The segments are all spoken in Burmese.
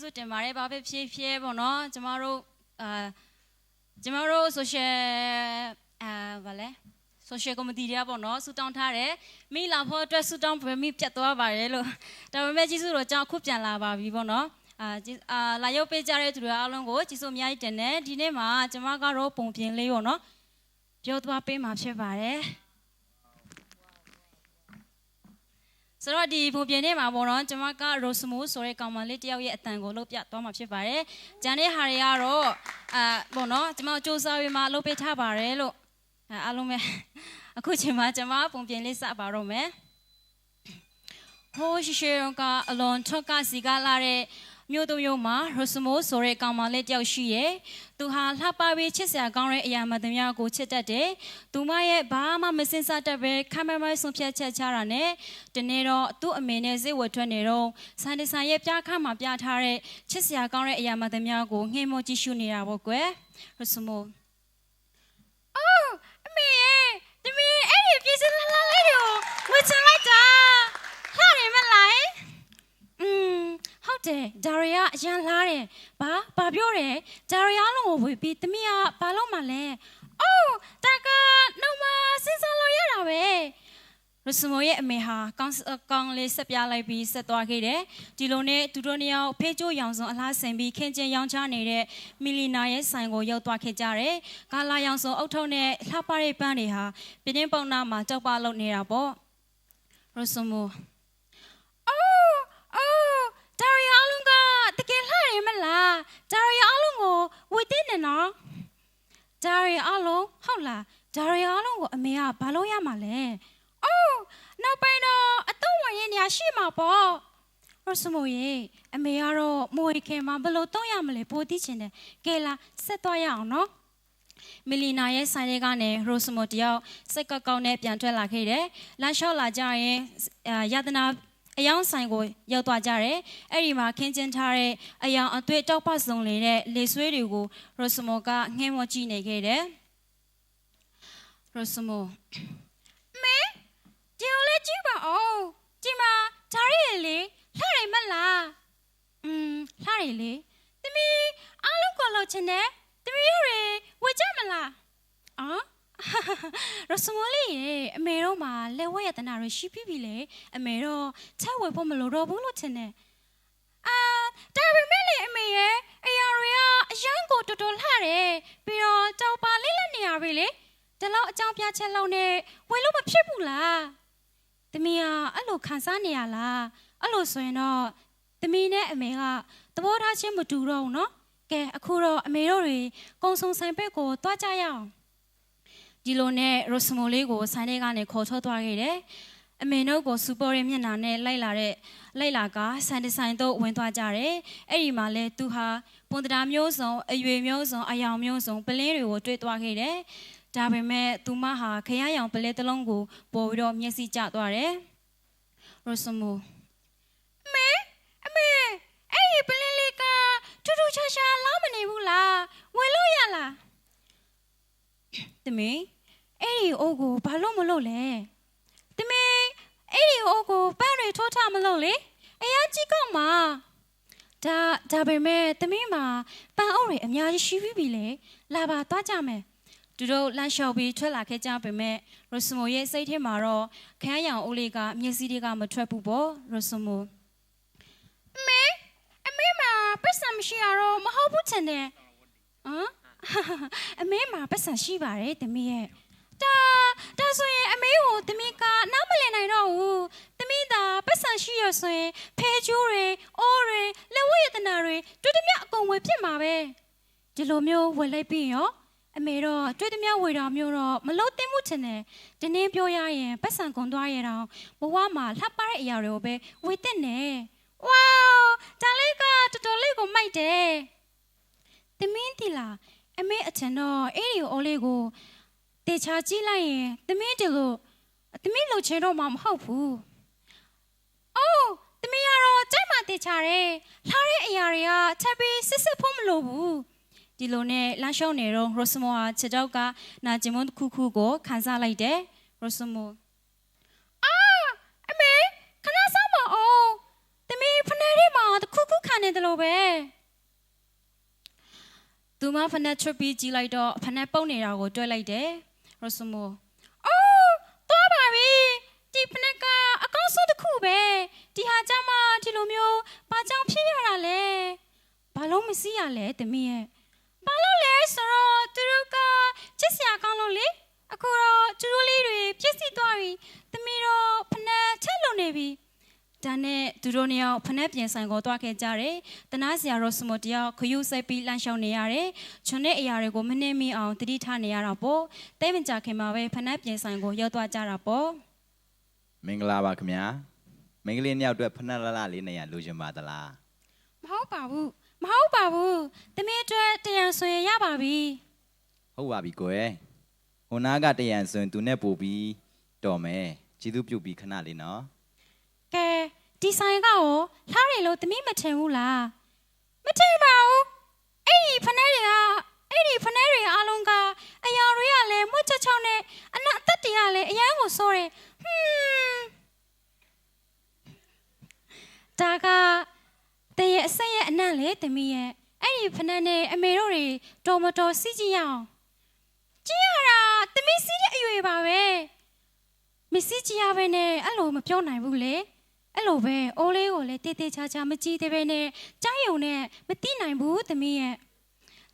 စုတင်ပါတယ်ဘာဖြစ်ဖြစ်ပေါ့နော်ကျမတို့ social ဗာလဲ social committee တွေပေါ့နော်ဆူတောင်းထားတယ်မိလာဖို့အတွက်ဆူတောင်းပြမိပြတ်သွားပါတယ်လို့ဒါပေမဲ့ကျေးဇူးတော်ကြောင့်ခုပြန်လာပါပြီပေါ့နော်လာရောက်ပေးကြတဲ့သူတွေအားလုံးကိုကျေးဇူးအများကြီးတင်တယ်ဒီနေ့မှာကျမကတော့ပုံပြင်လေးပေါ့နော်ပြောသွားပေးမှာဖြစ်ပါတယ်ဆိုတော့ဒီပုံပြင်ထဲမှာပေါ့နော်ကျမက Rosmo ဆိုတဲ့ကောင်မလေးတယောက်ရဲ့အတန်ကိုလုပ်ပြသွားမှာဖြစ်ပါတယ်။ကျန်တဲ့ဟာတွေကတော့ပေါ့နော်ကျမစူးစမ်းပြီးမှလုပ်ပေးထားပါတယ်လို့အားလုံးပဲအခုချိန်မှာကျမပုံပြင်လေးစပါတော့မယ်။ဟိုးရှေကအလွန်ထွက်ကစီကလာတဲ့မြို့သူမြို့မှာ Rosmo ဆိုတဲ့ကောင်မလေးတယောက်ရှိရဲ့သူဟာလှပပြီးချစ်စရာကောင်းတဲ့အရာမှန်သမျှကိုချစ်တတ်တယ်သူမရဲ့ဘာမှမစင်စားတတ်ပဲခမ်းမဆုံးဖြတ်ချက်ချတာနဲ့ဒီနေ့တော့သူ့အမေနဲ့စိတ်ဝတ်ထွက်နေတော့စန်ဒီဆိုင်ရဲ့ပြခါမှာပြထားတဲ့ချစ်စရာကောင်းတဲ့အရာမှန်သမျှကိုငှင်းမောကြည့်ရှုနေတာပေါ့ကွယ် Rosmo အော်အမေရဲ့ဒီမင်းအဲ့ဒီပြည့်စင်လာလေးကိုဝတ်ချလိုက်တာလှတယ်မလားဟုတ်တယ်ဒါရီယာအရန်လားတယ်ဘာပြောတယ်ဒါရီယာလုံးကိုဝေပြီးတမီးကဘာလို့မှလဲအိုးတကနှုတ်မစဉ်းစားလို့ရတာပဲရစမိုရဲ့အမေဟာကောင်းလေးဆက်ပြလိုက်ပြီးဆက်သွားခဲ့တယ်ဒီလိုနဲ့သူတို့နှစ်ယောက်ဖေးကျိုးရောင်စုံအလားဆင်ပြီးခင်းကျင်းရောင်းချနေတဲ့မီလီနာရဲ့ဆိုင်ကိုရောက်သွားခဲ့ကြတယ်ကာလာရောင်စုံအုတ်ထုံးနဲ့လှပတဲ့ပန်းတွေဟာပြင်းပေါင်းနာမှာကြောက်ပါလုပ်နေတာပေါ့ရစမိုဒါရီအားလုံးကတကယ်လှရမလားဒါရီအားလုံးကိုဝေသိနေနော်ဒါရီအားလုံးဟုတ်လားဒါရီအားလုံးကိုအမေကဘာလို့ရမှာလဲအိုးနောက်ပိုင်းတော့အတုံးဝင်ရနေရရှိမှာပေါ့ရစမိုရေအမေကတော့မွေခင်မှာဘလို့တုံးရမလဲပိုသိချင်တယ်ကဲလာဆက်သွားရအောင်နော်မီလီနာရဲ့ဆိုင်ရဲကနေရိုစမိုတယောက်စိတ်ကောက်နဲ့ပြန်ထွက်လာခဲ့တယ်လမ်းလျှောက်လာကြရင်ယတနာအယောင်ဆိုင်ကိုရောက်သွားကြတယ်။အဲ့ဒီမှာခင်းကျင်းထားတဲ့အယောင်အသွေးတောက်ပစုံလေးတဲ့လေဆွေးတွေကိုရိုစမိုကငှင်းဝကြည့်နေခဲ့တယ်။ရိုစမိုမဲဒီလိုလေးကြည့်ပါဦး။ဒီမှာဒါရီလေလှရမလား။လှရလေ။သမီးအားလုံးကိုလို့ချင်တယ်။သမီးတွေဝေကြမလား။အော်ရစမိုလီရဲ့အမေတို့မှာလက်ဝဲရတနာရရှိပြီလေအမေတော့ချက်ဝယ်ဖို့မလိုတော့ဘူးလို့ထင်တယ်ဒါပေမဲ့လေအမေရဲ့အရာတွေကအရန်ကိုတော်တော်လှတယ်ပြီးတော့ကြောက်ပါလေးလက်နေရပြီလေဒီလောက်အကြောင်းပြချက်လောက်နဲ့ဝယ်လို့မဖြစ်ဘူးလားသမီးကအဲ့လိုခံစားနေရလားအဲ့လိုဆိုရင်တော့သမီးနဲ့အမေကသဘောထားချင်းမတူတော့ဘူးနော်ကဲအခုတော့အမေတို့တွေကုံစုံဆိုင်ဘက်ကိုတွားကြရအောင်ဒီလိုနဲ့ရိုစမိုလေးကိုဆိုင်ထဲကနေခေါ်ထုတ်သွားခဲ့တယ်။အမေတို့ကိုစူပေါ်ရဲ့မျက်နှာနဲ့လိုက်လာကဆန်ဒီဆိုင်တို့ဝင်သွားကြတယ်။အဲ့ဒီမှာလဲသူဟာပွန်တရာမျိုးစုံအရွယ်မျိုးစုံအယောင်မျိုးစုံပလင်းတွေကိုတွေ့သွားခဲ့တယ်။ဒါပေမဲ့သူမဟာခရရောင်ပလဲတစ်လုံးကိုပေါ်ပြီးတော့မျက်စိကျသွားတယ်။ရိုစမိုအမေအဲ့ဒီပလင်းလေးကထူးထူးခြားခြားလားမနေဘူးလားဝယ်လို့ရလားသမီးအဲ့ဒီအိုးကိုဘာလို့မလုပ်လဲသမီးအဲ့ဒီအိုးကိုပန်းတွေထိုးထားမလို့လေအရာကြီးကောက်မှာဒါပေမဲ့သမီးမှာပန်းအိုးတွေအများကြီးရှိပြီလေလာပါသွားကြမယ်သူတို့လမ်းလျှောက်ပြီးထွက်လာခဲ့ကြပေမဲ့ရိုစမိုရဲ့စိတ်ထဲမှာတော့ခန်းရောင်အိုးလေးကမျက်စိတွေကမထွက်ဘူးပေါ့ရိုစမိုအမေမှာပတ်စံမရှိရတော့မဟုတ်ဘူးချင်တယ်အမေမှာပတ်စံရှိပါတယ်သမီးရဲ့ဒါဆိုရင်အမေကိုသမီးကနားမလည်နိုင်တော့ဘူးသမီးသာပတ်စံရှိရဆိုရင်ဖဲချိုးတွေအိုးတွေလက်ဝဲရတနာတွေတွေ့သမျှအကုန်ဝယ်ဖြစ်မှာပဲဒီလိုမျိုးဝယ်လိုက်ပြီးရောအမေတော့တွေ့သမျှဝယ်တာမျိုးတော့မလုပ်သင့်ဘူးချင်တယ်ဒီနေ့ပြောရရင်ပတ်စံကုန်သွားရတော့ဘဝမှာလှပတဲ့အရာတွေကိုပဲဝယ်သင့်တယ်ဝေါဒါလေးကတော်တော်လေးကိုမိုက်တယ်သမီးတီလာအမေအထင်တော့အဲ့ဒီအိုးလေးကိုတေချာကြည့်လိုက်ရင်သမီးလှုပ်ချင်တော့မှမဟုတ်ဘူး။အိုးသမီးကတော့ကြိုက်မှတေချာတယ်။လှတဲ့အရာတွေကချက်ပြီးစစ်ဖို့မလိုဘူး။ဒီလိုနဲ့လမ်းလျှောက်နေတော့ရိုစမိုဟာခြေထောက်ကနာကျင်မှုတစ်ခုကိုခံစားလိုက်တယ်။ရိုစမိုအမေခဏစောင့်ပါဦး။သမီးဖနေလေးမှာ တခုခုခံနေတယ်လို့ပဲသူမဖနက်ချပြီးကြီးလိုက်တော့ဖနက်ပုတ်နေတာကိုတွေ့လိုက်တယ်ရိုစမိုအိုးသွားပါပြီဒီဖနက်ကအကောင်းဆုံးတစ်ခုပဲဒီဟာကြမှာဒီလိုမျိုးဘာကြောင့်ဖြစ်ရတာလဲဘာလို့မစီးရလဲတမီးရဲ့ဘာလို့လဲဆိုတော့သူတို့ကချစ်စရာကောင်းလို့လေအခုတော့ကျူးလေးတွေပြည့်စည်သွားပြီတမီးတော့ဖနက်ချက်လုံနေပြီဒါနဲ့သူတို့နှစ်ယောက်ဖနက်ပြင်ဆိုင်ကိုတွားခဲ့ကြတယ်တနာစရာရိုစမိုတယောက်ခယူးစိတ်ပြီးလမ်းလျှောက်နေရတယ်ချွန်တဲ့အရာတွေကိုမနှင်းမိအောင်တတိထားနေရတာပေါ့တိတ်မကြခင်မှာပဲဖနက်ပြင်ဆိုင်ကိုရောက်သွားကြတာပေါ့မင်္ဂလာပါခင်ဗျာမင်္ဂလေးနှစ်ယောက်အတွက်ဖနက်လလေးနေရလိုချင်ပါသလားမဟုတ်ပါဘူးတမီးအတွက်တရံဆိုရင်ရပါပြီဟုတ်ပါပြီကွယ်ဟိုနားကတရံဆိုရင်သူနဲ့ပို့ပြီးတော်မယ်ကျေးဇူးပြုပြီးခဏလေးနော်ကဲဒီဆိုင်ကရောလှတယ်လို့တမီးမထင်ဘူးလားမထင်ပါဘူးအဲ့ဒီဖနက်တွေအားလုံးကအရာတွေကလည်းမွတ်ချက်ချောင်းနဲ့အနက်အသက်တွေကလည်းအရန်ကိုစိုးတယ်ဒါကတရဲ့အဆက်ရဲ့အနက်လေတမီးရဲ့အဲ့ဒီဖနက်နဲ့အမေတို့တွေတော်မတော်စီးကြည့်ရအောင်ကြည့်ရတာတမီးစီးတဲ့အရွယ်ပါပဲမစီးကြည့်ရဘဲနဲ့အဲ့လိုမပြောနိုင်ဘူးလေအဲ့လိုပဲအိုးလေးကိုလည်းတေးသေးချာချာမကြည့်သေးပဲနဲ့ကြားယုံနဲ့မသိနိုင်ဘူးတမီးရဲ့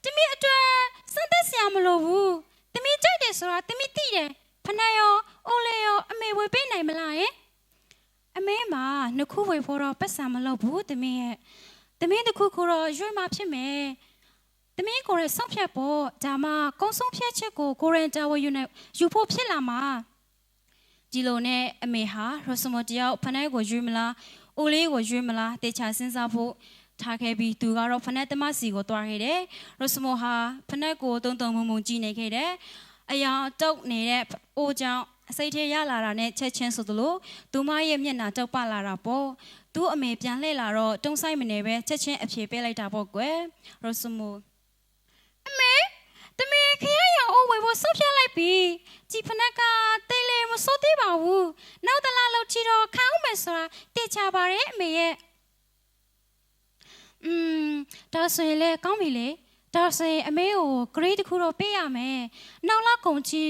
တမီးအတွက်စမ်းသပ်စရာမလိုဘူးတမီးကြိုက်တယ်ဆိုတာတမီးသိတယ်ဖနက်ရောအိုးလေးရောအမေဝေပေးနိုင်မလားယင်အမေမှာနှစ်ခုဝေဖို့တော့ပတ်စံမလုပ်ဘူးတမီးရဲ့တမီးတစ်ခုခုတော့ရွေးမှဖြစ်မယ်တမီးကိုယ်ရဲ့ဆုံးဖြတ်ဖို့ဒါမှကုန်းဆုံးဖြတ်ချက်ကိုကိုရင်တာဝယူဖို့ဖြစ်လာမှာဒီလိုနဲ့အမေဟာရိုစမိုတယောက်ဖနက်ကိုရွေးမလားအိုလေးကိုရွေးမလားတေချာစဉ်းစားဖို့ထားခဲ့ပြီးသူကတော့ဖနက်သမားစီကိုတွားခဲ့တယ်ရိုစမိုဟာဖနက်ကိုတုံမုံကြည့်နေခဲ့တယ်အရာတုတ်နေတဲ့အိုးကြောင့်အစိတ်ထဲရလာတာနဲ့ချက်ချင်းဆိုသလိုသူမရဲ့မျက်နှာတုတ်ပလာတာပေါ့သူ့အမေပြန်လှည့်လာတော့တုံးဆိုင်မနေပဲချက်ချင်းအဖြေပေးလိုက်တာပေါ့ကွယ်ရိုစမိုအမေတမီးခရရအောင်ဝေဖို့ဆော့ဖြတ်လိုက်ပြီကြည်ဖနက်ကတိတ်လေမစိုးသေးပါဘူးနောက်တလားလောက်ချီတော့ခအောင်မယ်ဆိုတာတေချာပါတယ်အမေရဲ့ဒါဆိုရင်လည်းကောင်းပြီလေဒါဆိုရင်အမေကို grade တစ်ခုတော့ပေးရမယ်နောက်လောက်ကုန်ချီ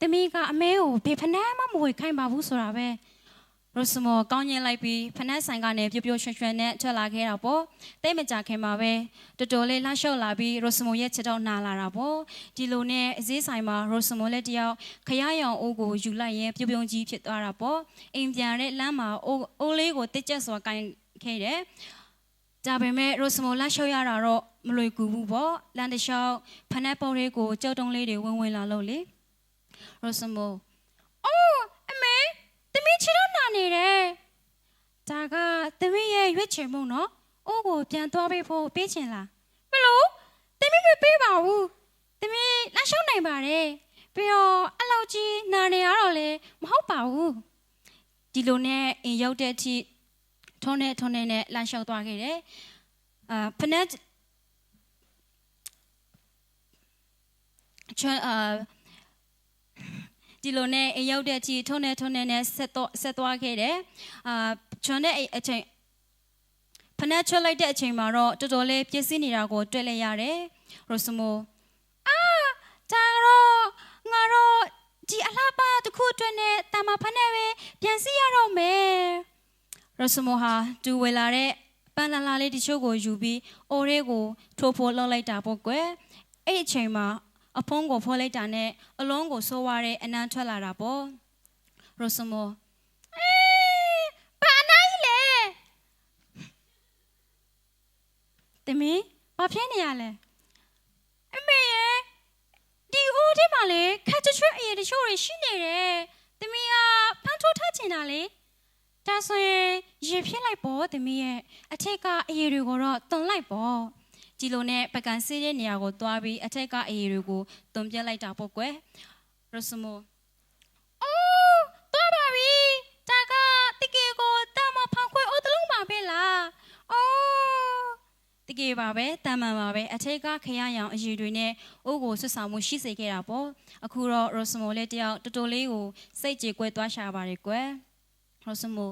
တမီးကအမေကိုဘေဖနက်မှမဝေခိုင်းပါဘူးဆိုတာပဲရိုစမိုကောင်းညင်လိုက်ပြီးဖနက်ဆိုင်ကနေပြပြရွှင်ရွှင်နဲ့ထွက်လာခဲ့တာပေါ့တိတ်မကြခင်မှာပဲတော်တော်လေးလှရှော့လာပြီးရိုစမိုရဲ့ခြေတော့နာလာတာပေါ့ဒီလိုနဲ့အစည်းဆိုင်မှာရိုစမိုလည်းတယောက်ခရရောင်အိုးကိုယူလိုက်ရင်ပြုံကြီးဖြစ်သွားတာပေါ့အိမ်ပြန်တဲ့လမ်းမှာအိုးလေးကိုတစ်ကျက်စွာကင်ခဲ့တယ်ဒါပေမဲ့ရိုစမိုလှရှော့ရတာတော့မလွယ်ကူဘူးပေါ့လန်တလျှောက်ဖနက်ပုံလေးကိုကြောက်တုံးလေးတွေဝင်လာလို့လေရိုစမိုအိုးအမေတမီးချီတော့နာနေတယ်ဒါကတမီးရဲ့ရွက်ချင်မှုနော်အိုးကိုပြန်သွားပေးချင်လားမလို့တမီးမပေးပါဘူးတမီးလှရှော့နိုင်ပါတယ်ပြီးတော့အဲ့လောက်ကြီးနာနေရတော့လေမဟုတ်ပါဘူးဒီလိုနဲ့အင်ရောက်တဲ့အထိထုံးနဲ့လှရှော့သွားခဲ့တယ်ဖနက်ချွန်းဒီလိုနဲ့အရောက်တဲ့အထိထုံးနဲ့ဆက်သွားခဲ့တယ်ချွန်းတဲ့အချိန်ဖနက်ချွတ်လိုက်တဲ့အချိန်မှာတော့တော်တော်လေးပြည့်စည်နေတာကိုတွေ့လိုက်ရတယ်ရိုစမိုဒါတော့ငါတော့ဒီအလှပတစ်ခုအတွက်နဲ့တာမဖနက်ပဲပြန်စီရတော့မယ်ရိုစမိုဟာတူဝေလာတဲ့ပန်းလာလေးတချို့ကိုယူပြီးအိုးလေးကိုထိုးဖို့လှုပ်လိုက်တာပေါ့ကွယ်အဲ့ဒီအချိန်မှာအဖုံးကိုဖော်လိုက်တာနဲ့အလုံးကိုဆိုးဝါတဲ့အနမ်းထွက်လာတာပေါ့ရိုစမိုဘာနိုင်လဲတမီးဘာဖြစ်နေရလဲအမေရဲ့ဒီအိုးထဲမှာလေခက်ချွတ်အရေးတချို့တွေရှိနေတယ်တမီးကဖမ်းထိုးထားချင်တာလေဒါဆိုရင်ရေဖြစ်လိုက်ပေါ့တမီးရဲ့အထက်ကအရေးတွေကိုတော့တွန်လိုက်ပေါ့ဒီလိုနဲ့ပကံစီးတဲ့နေရာကိုသွားပြီးအထက်ကအရေးတွေကိုတွန်ပြလိုက်တာပေါ့ကွယ်ရိုစမိုအိုးသွားပါပြီဒါကတကယ်ကိုတာမဖောက်ခွဲအိုးတလုံးပါပဲလားအိုးတကယ်ပါပဲတာမန်ပါပဲအထက်ကခရရောင်အရေးတွေနဲ့အိုးကိုဆွဆောင်မှုရှိစေခဲ့တာပေါ့အခုတော့ရိုစမိုလေးတယောက်တော်တော်လေးကိုစိတ်ကြေကွဲသွားရှာပါတယ်ကွယ်ရိုစမို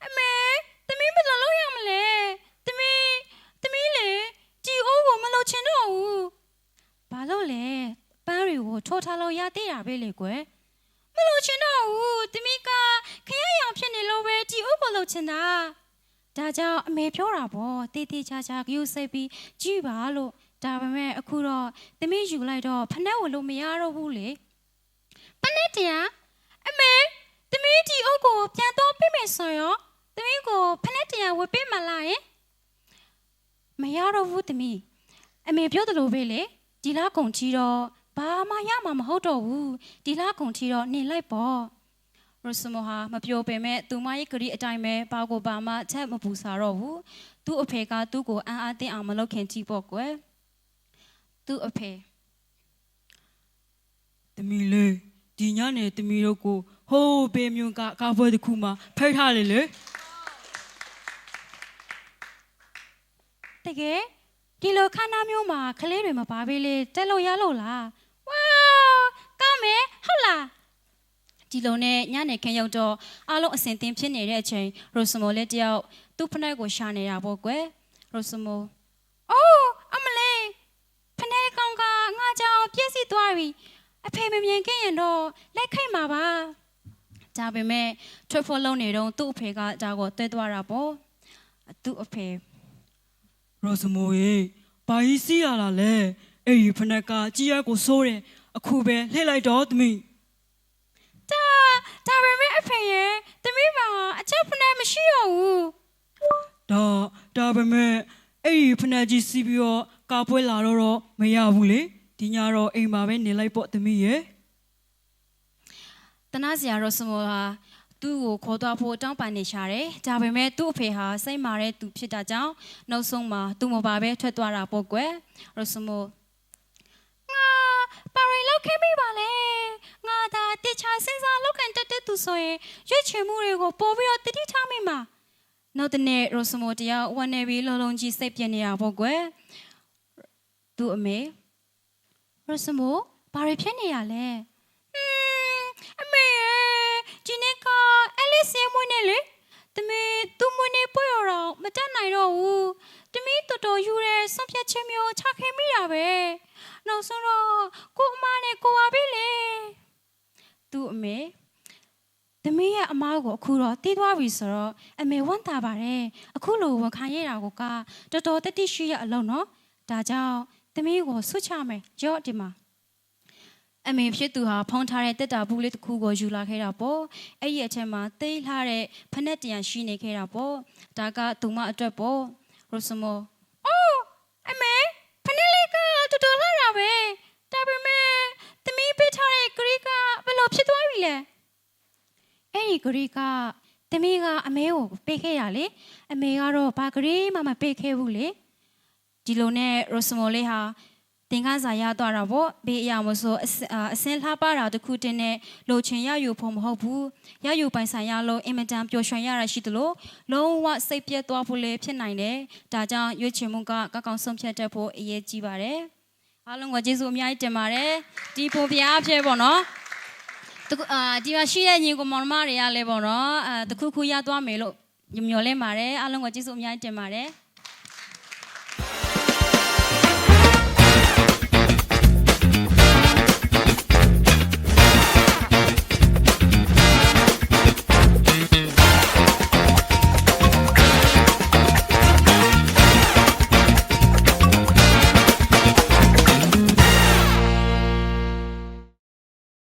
အမေတမီးမလုံး လို့လဲပန်းတွေကိုထိုးထားလို့ရသေးတာပဲလေကွယ်မလို့ချင်တော့ဘူးသမီးကခရရောင်ဖြစ်နေလို့ပဲဒီဥပလို့ချင်တာဒါကြောင့်အမေပြောတာပေါ့တေးသေးချာချာဂယုစိတ်ပြီးကြည့်ပါလို့ဒါပေမဲ့အခုတော့သမီးယူလိုက်တော့ဖနှက်ဝလို့မရတော့ဘူးလေဖနှက်တရားအမေသမီးဒီအုပ်ကိုပြန်တော့ပြမယ်ဆိုရောသမီးကိုဖနှက်တရားဝယ်ပေးမလားယင်မရတော့ဘူးသမီးအမေပြောသလိုပဲလေဒီလားကုန်ချီတော့ဘာမှရမှာမဟုတ်တော့ဘူးဒီလားကုန်ချီတော့နေလိုက်ပေါ့ရိုစမိုဟာမပြောပေမဲ့သူမရဲ့ဂရီအတိုင်းပဲဘာကိုဘာမှချက်မပူစားတော့ဘူးသူ့အဖေကသူ့ကိုအံ့အားသင့်အောင်မလုပ်ခင်ကြည့်ပေါ့ကွယ်သူ့အဖေသမီးလေးဒီညနေသမီးတို့ကိုဟိုးပေးမြွန်းကကားပွဲတစ်ခုမှဖိတ်ထားလေလေတကယ်ဒီလိုခန်းသားမျိုးမှာကလေးတွေမပါပေးလေတက်လို့ရလို့လားဝါကောင်းမယ်ဟုတ်လားဒီလိုနဲ့ညနေခင်းရောက်တော့အားလုံးအစင်သင်ဖြစ်နေတဲ့အချိန်ရိုစမိုလည်းတယောက်သူ့ဖနက်ကိုရှာနေတာပေါ့ကွယ်ရိုစမိုအိုးအမလေးဖနက်ကောင်ကငါကြောင့်ပြည့်စည်သွားပြီအဖေမမြင်ခင်ရင်တော့လက်ခိတ်မှာပါဒါပေမဲ့ထွက်ဖို့လုံးနေတော့သူ့အဖေကဒါကိုတွဲသွားတာပေါ့သူ့အဖေရောစမိုရေဘာကြီးစီးရလာလဲအဲ့ဒီဖနက်ကကြီးရကိုစိုးတယ်အခုပဲလှည့်လိုက်တော့သမီးဒါပေမဲ့အဖေရဲ့သမီးမှာအချက်ဖနဲ့မရှိတော့ဘူးဒါပေမဲ့အဲ့ဒီဖနက်ကြီးစီးပြီးတော့ကာပွဲလာတော့မရဘူးလေဒီညတော့အိမ်မှာပဲနေလိုက်ပေါ့သမီးရဲ့တနာစရာရောစမိုဟာသူ့ကိုခေါ်သွားဖို့တောင်းပန်နေရှာတယ်ဒါပေမဲ့သူ့အဖေဟာစိတ်မာတဲ့သူဖြစ်တာကြောင့်နောက်ဆုံးမှာသူ့မပါပဲထွက်သွားတာပေါ့ကွယ်ရောစမိုငါပါရီလောက်ခဲ့မိပါလေငါသာတခြားစဉ်းစားလောက်ကန်တက်တဲ့သူဆိုရင်ရွေးချယ်မှုတွေကိုပို့ပြီးတော့တတိထားမိမှာနောက်တဲ့နေ့ရိုစမိုတယောက်ဝန်နေပြီးလုံးလုံးကြီးစိတ်ပြင်းနေတာပေါ့ကွယ်သူ့အမေရိုစမိုဘာတွေဖြစ်နေရလဲအမေဒီနေ့ကအဲလစ်ဆေးမွေးနေလေတမီသူ့မွေးနေပွေတော့မတတ်နိုင်တော့ဘူးတမီတော်တော်ယူရဲဆုံးဖြတ်ချက်မျိုးချခဲ့မိတာပဲနောက်ဆုံးတော့ကိုအမနဲ့ကိုပါပြီလေသူ့အမေသမီးရဲ့အမားကိုအခုတော့တီးသွားပြီဆိုတော့အမေဝန်တာပါတယ်အခုလိုဝန်ခံရတာကိုကတော်တော်တတိရှိရအလုံးနော်ဒါကြောင့်သမီးကိုဆွတ်ချမယ်ရော့ဒီမှာအမေဖြစ်သူဟာဖုံးထားတဲ့တက်တာဘူးလေးတစ်ခုကိုယူလာခဲ့တာပေါ့အဲ့ဒီအချက်မှာတိတ်လှတဲ့ဖက်နဲ့တရံရှိနေခဲ့တာပေါ့ဒါကသူမအတွက်ပေါ့ရိုစမိုအိုးအမေဖက်နဲ့လေးကတော်တော်လှတာပဲဒါပေမဲ့သမီးပေးထားတဲ့ဂရီကဘယ်လိုဖြစ်သွားပြီလဲအဲ့ဒီဂရီကသမီးကအမေကိုပေးခဲ့ရလေအမေကတော့ဘာဂရီမှမပေးခဲ့ဘူးလေဒီလိုနဲ့ရိုစမိုလေးဟာတင်ကားစာရသွားတာပေါ့ဘေးအရာမဆိုအစင်းလှပတာတခုတင်နဲ့လိုချင်ရယူဖို့မဟုတ်ဘူးရယူပိုင်ဆိုင်ရလို့အင်မတန်ပျော်ရွှင်ရတာရှိသလိုလုံးဝစိတ်ပြတ်သွားဖို့လည်းဖြစ်နိုင်တယ်ဒါကြောင့်ရွေးချယ်မှုကကောက်ကောက်ဆုံးဖြတ်တတ်ဖို့အရေးကြီးပါတယ်အားလုံးကိုကျေးဇူးအများကြီးတင်ပါတယ်ဒီပုံပြအဖြစ်ပေါ့နော်ဒီမှာရှိတဲ့ညီကိုမောင်မတွေကလည်းပေါ့နော်တခုခုရသွားမယ်လို့မျှော်လင့်ပါတယ်အားလုံးကိုကျေးဇူးအများကြီးတင်ပါတယ်